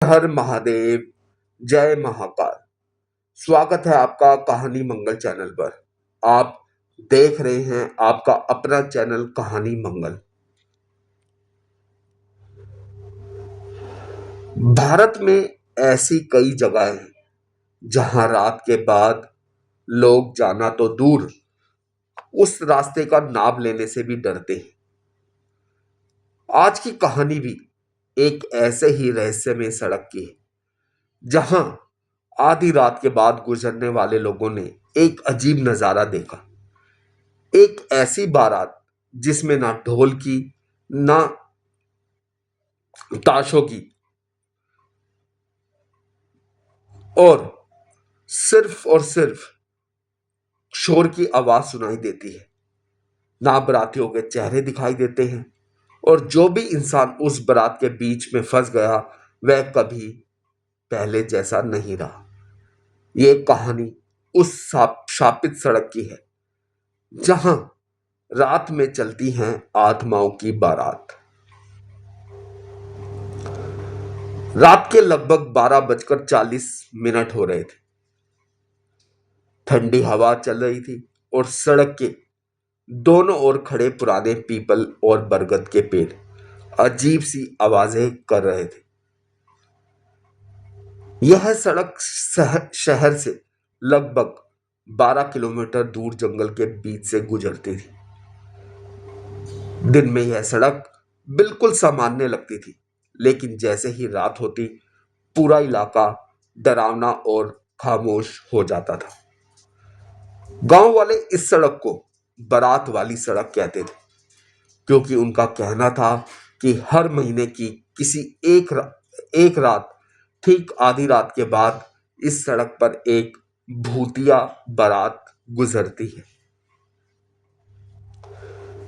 हर महादेव। जय महाकाल। स्वागत है आपका कहानी मंगल चैनल पर। आप देख रहे हैं आपका अपना चैनल कहानी मंगल। भारत में ऐसी कई जगह हैं जहां रात के बाद लोग जाना तो दूर, उस रास्ते का नाम लेने से भी डरते हैं। आज की कहानी भी एक ऐसे ही रहस्यमय सड़क की है जहां आधी रात के बाद गुजरने वाले लोगों ने एक अजीब नजारा देखा। एक ऐसी बारात जिसमें ना ढोल की, ना ताशों की, और सिर्फ शोर की आवाज सुनाई देती है। ना बारातियों के चेहरे दिखाई देते हैं, और जो भी इंसान उस बारात के बीच में फंस गया वह कभी पहले जैसा नहीं रहा। ये कहानी उस शापित सड़क की है जहां रात में चलती हैं आत्माओं की बारात। रात के लगभग 12:40 हो रहे थे। ठंडी हवा चल रही थी और सड़क के दोनों ओर खड़े पुराने पीपल और बरगद के पेड़ अजीब सी आवाजें कर रहे थे। यह सड़क शहर से लगभग 12 किलोमीटर दूर जंगल के बीच से गुजरती थी। दिन में यह सड़क बिल्कुल सामान्य लगती थी, लेकिन जैसे ही रात होती पूरा इलाका डरावना और खामोश हो जाता था। गांव वाले इस सड़क को बारात वाली सड़क कहते थे, क्योंकि उनका कहना था कि हर महीने की किसी एक रात ठीक आधी रात के बाद इस सड़क पर एक भूतिया बारात गुजरती है।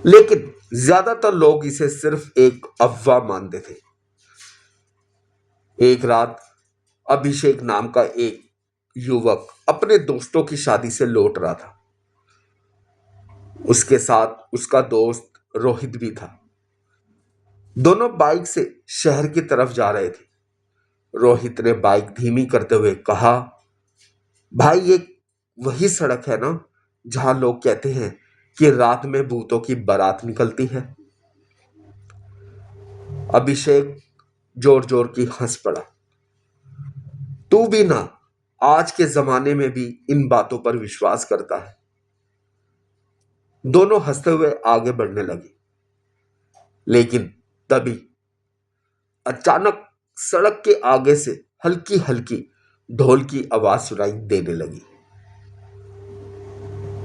लेकिन ज्यादातर लोग इसे सिर्फ एक अफवाह मानते थे। एक रात अभिषेक नाम का एक युवक अपने दोस्तों की शादी से लौट रहा था। उसके साथ उसका दोस्त रोहित भी था। दोनों बाइक से शहर की तरफ जा रहे थे। रोहित ने बाइक धीमी करते हुए कहा, भाई ये वही सड़क है ना जहां लोग कहते हैं कि रात में भूतों की बारात निकलती है। अभिषेक जोर जोर की हंस पड़ा। तू भी ना आज के जमाने में भी इन बातों पर विश्वास करता है। दोनों हंसते हुए आगे बढ़ने लगे, लेकिन तभी अचानक सड़क के आगे से हल्की हल्की ढोल की आवाज सुनाई देने लगी।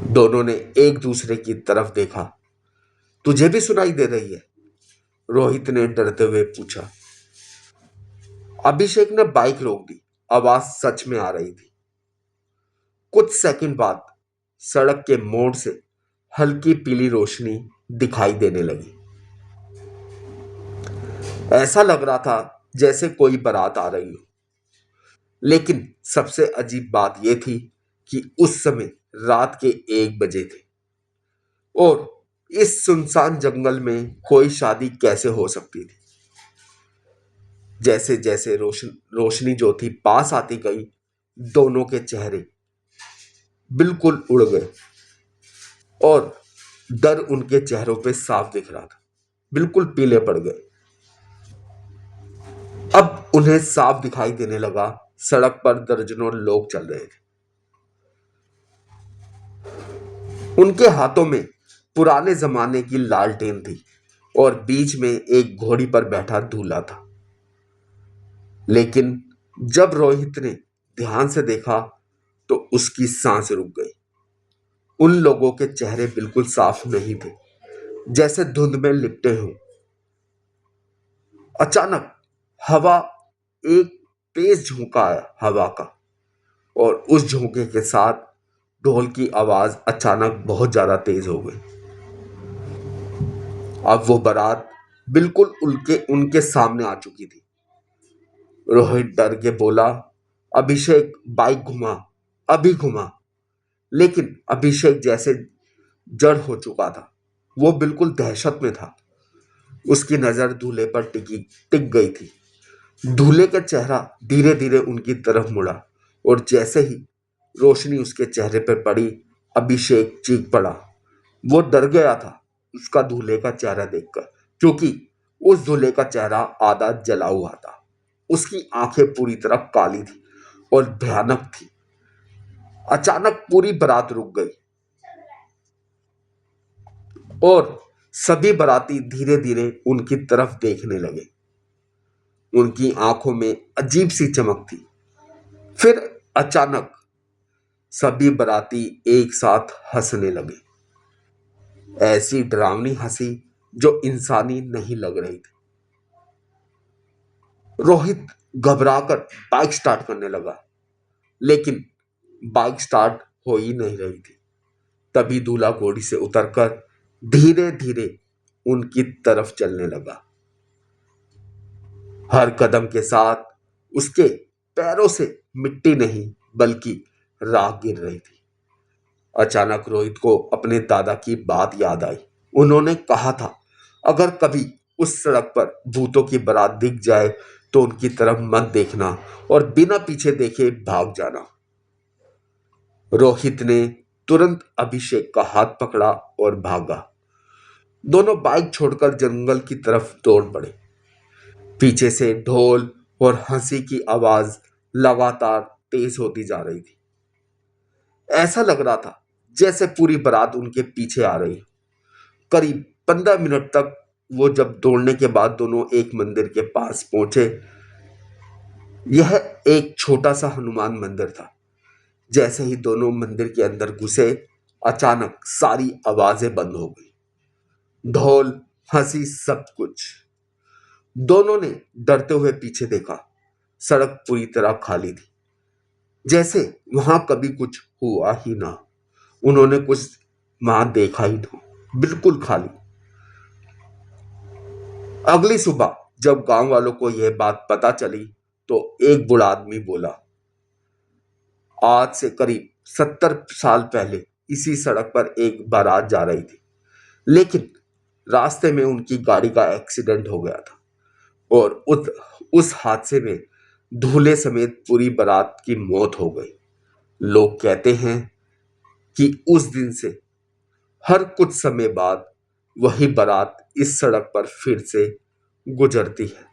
दोनों ने एक दूसरे की तरफ देखा। तुझे भी सुनाई दे रही है? रोहित ने डरते हुए पूछा। अभिषेक ने बाइक रोक दी। आवाज सच में आ रही थी। कुछ सेकंड बाद सड़क के मोड़ से हल्की पीली रोशनी दिखाई देने लगी। ऐसा लग रहा था जैसे कोई बारात आ रही हो। लेकिन सबसे अजीब बात यह थी कि उस समय रात के 1 बजे थे, और इस सुनसान जंगल में कोई शादी कैसे हो सकती थी। जैसे जैसे रोशनी जो थी पास आती गई, दोनों के चेहरे बिल्कुल उड़ गए, और डर उनके चेहरों पे साफ दिख रहा था। बिल्कुल पीले पड़ गए। अब उन्हें साफ दिखाई देने लगा, सड़क पर दर्जनों लोग चल रहे थे। उनके हाथों में पुराने जमाने की लालटेन थी, और बीच में एक घोड़ी पर बैठा दूल्हा था। लेकिन जब रोहित ने ध्यान से देखा तो उसकी सांस रुक गई। उन लोगों के चेहरे बिल्कुल साफ नहीं थे, जैसे धुंध में लिपटे हों। अचानक हवा एक तेज झोंका आया हवा का, और उस झोंके के साथ ढोल की आवाज अचानक बहुत ज्यादा तेज हो गई। अब वो बारात बिल्कुल उनके उनके सामने आ चुकी थी। रोहित डर के बोला, अभिषेक बाइक घुमा, अभी घुमा। लेकिन अभिषेक जैसे जड़ हो चुका था। वो बिल्कुल दहशत में था। उसकी नजर दूल्हे पर टिक गई थी। दूल्हे का चेहरा धीरे धीरे उनकी तरफ मुड़ा और जैसे ही रोशनी उसके चेहरे पर पड़ी, अभिषेक चीख पड़ा। वो डर गया था उसका दूल्हे का चेहरा देखकर, क्योंकि उस दूल्हे का चेहरा आधा जला हुआ था। उसकी आंखें पूरी तरह काली थी और भयानक थी। अचानक पूरी बारात रुक गई और सभी बाराती धीरे धीरे उनकी तरफ देखने लगे। उनकी आंखों में अजीब सी चमक थी। फिर अचानक सभी बाराती एक साथ हंसने लगे, ऐसी डरावनी हंसी जो इंसानी नहीं लग रही थी। रोहित घबराकर बाइक स्टार्ट करने लगा, लेकिन बाइक स्टार्ट हो ही नहीं रही थी। तभी दूल्हा घोड़ी से उतरकर धीरे धीरे उनकी तरफ चलने लगा। हर कदम के साथ उसके पैरों से मिट्टी नहीं बल्कि राख गिर रही थी। अचानक रोहित को अपने दादा की बात याद आई। उन्होंने कहा था, अगर कभी उस सड़क पर भूतों की बारात दिख जाए तो उनकी तरफ मत देखना और बिना पीछे देखे भाग जाना। रोहित ने तुरंत अभिषेक का हाथ पकड़ा और भागा। दोनों बाइक छोड़कर जंगल की तरफ दौड़ पड़े। पीछे से ढोल और हंसी की आवाज लगातार तेज होती जा रही थी। ऐसा लग रहा था जैसे पूरी बारात उनके पीछे आ रही। करीब 15 मिनट तक वो जब दौड़ने के बाद दोनों एक मंदिर के पास पहुंचे। यह एक छोटा सा हनुमान मंदिर था। जैसे ही दोनों मंदिर के अंदर घुसे, अचानक सारी आवाजें बंद हो गई। ढोल, हंसी, सब कुछ। दोनों ने डरते हुए पीछे देखा। सड़क पूरी तरह खाली थी, जैसे वहां कभी कुछ हुआ ही ना। उन्होंने कुछ वहां देखा ही ना, बिल्कुल खाली। अगली सुबह जब गांव वालों को यह बात पता चली तो एक बूढ़ा आदमी बोला, आज से करीब 70 साल पहले इसी सड़क पर एक बारात जा रही थी, लेकिन रास्ते में उनकी गाड़ी का एक्सीडेंट हो गया था और उस हादसे में दूल्हे समेत पूरी बारात की मौत हो गई। लोग कहते हैं कि उस दिन से हर कुछ समय बाद वही बारात इस सड़क पर फिर से गुजरती है,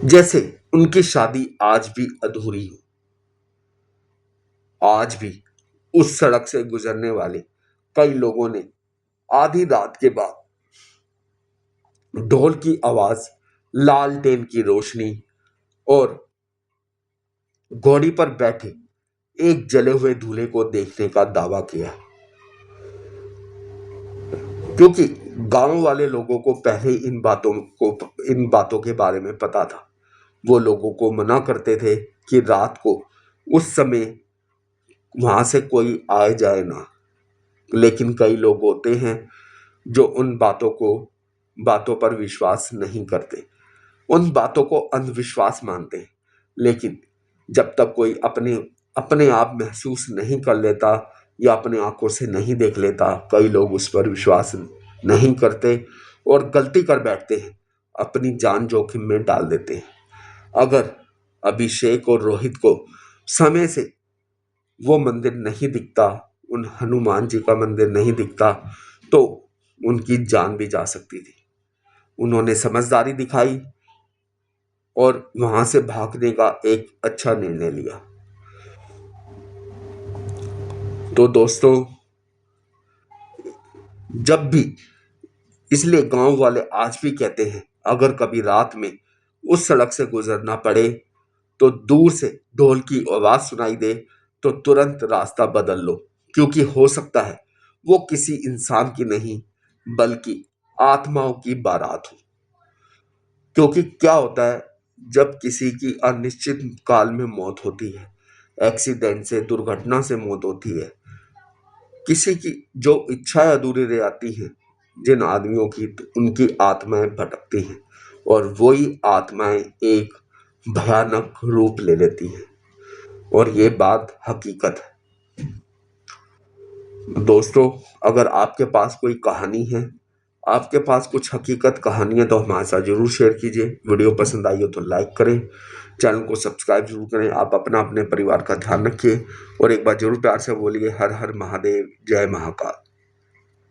जैसे उनकी शादी आज भी अधूरी हो। आज भी उस सड़क से गुजरने वाले कई लोगों ने आधी रात के बाद ढोल की आवाज, लालटेन की रोशनी और घोड़ी पर बैठे एक जले हुए दूल्हे को देखने का दावा किया, क्योंकि गांव वाले लोगों को पहले इन बातों के बारे में पता था। वो लोगों को मना करते थे कि रात को उस समय वहां से कोई आए जाए ना। लेकिन कई लोग होते हैं जो उन बातों पर विश्वास नहीं करते, उन बातों को अंधविश्वास मानते हैं। लेकिन जब तक कोई अपने अपने आप महसूस नहीं कर लेता या अपने आंखों से नहीं देख लेता, कई लोग उस पर विश्वास नहीं करते और गलती कर बैठते हैं, अपनी जान जोखिम में डाल देते हैं। अगर अभिषेक और रोहित को समय से वो मंदिर नहीं दिखता, उन हनुमान जी का मंदिर नहीं दिखता, तो उनकी जान भी जा सकती थी। उन्होंने समझदारी दिखाई और वहां से भागने का एक अच्छा निर्णय लिया। तो दोस्तों, जब भी, इसलिए गांव वाले आज भी कहते हैं, अगर कभी रात में उस सड़क से गुजरना पड़े तो दूर से ढोल की आवाज सुनाई दे तो तुरंत रास्ता बदल लो, क्योंकि हो सकता है वो किसी इंसान की नहीं बल्कि आत्माओं की बारात हो। क्योंकि क्या होता है, जब किसी की अनिश्चित काल में मौत होती है, एक्सीडेंट से, दुर्घटना से मौत होती है, किसी की जो इच्छाएं अधूरी रह जाती हैं जिन आदमियों की, तो उनकी आत्माएं भटकती हैं और वही आत्माएं एक भयानक रूप ले लेती हैं। और ये बात हकीकत है। दोस्तों, अगर आपके पास कोई कहानी है, आपके पास कुछ हकीकत कहानी है तो हमारे साथ ज़रूर शेयर कीजिए। वीडियो पसंद आई हो तो लाइक करें, चैनल को सब्सक्राइब ज़रूर करें। आप अपना अपने परिवार का ध्यान रखिए और एक बार ज़रूर प्यार से बोलिए हर हर महादेव, जय महाकाल।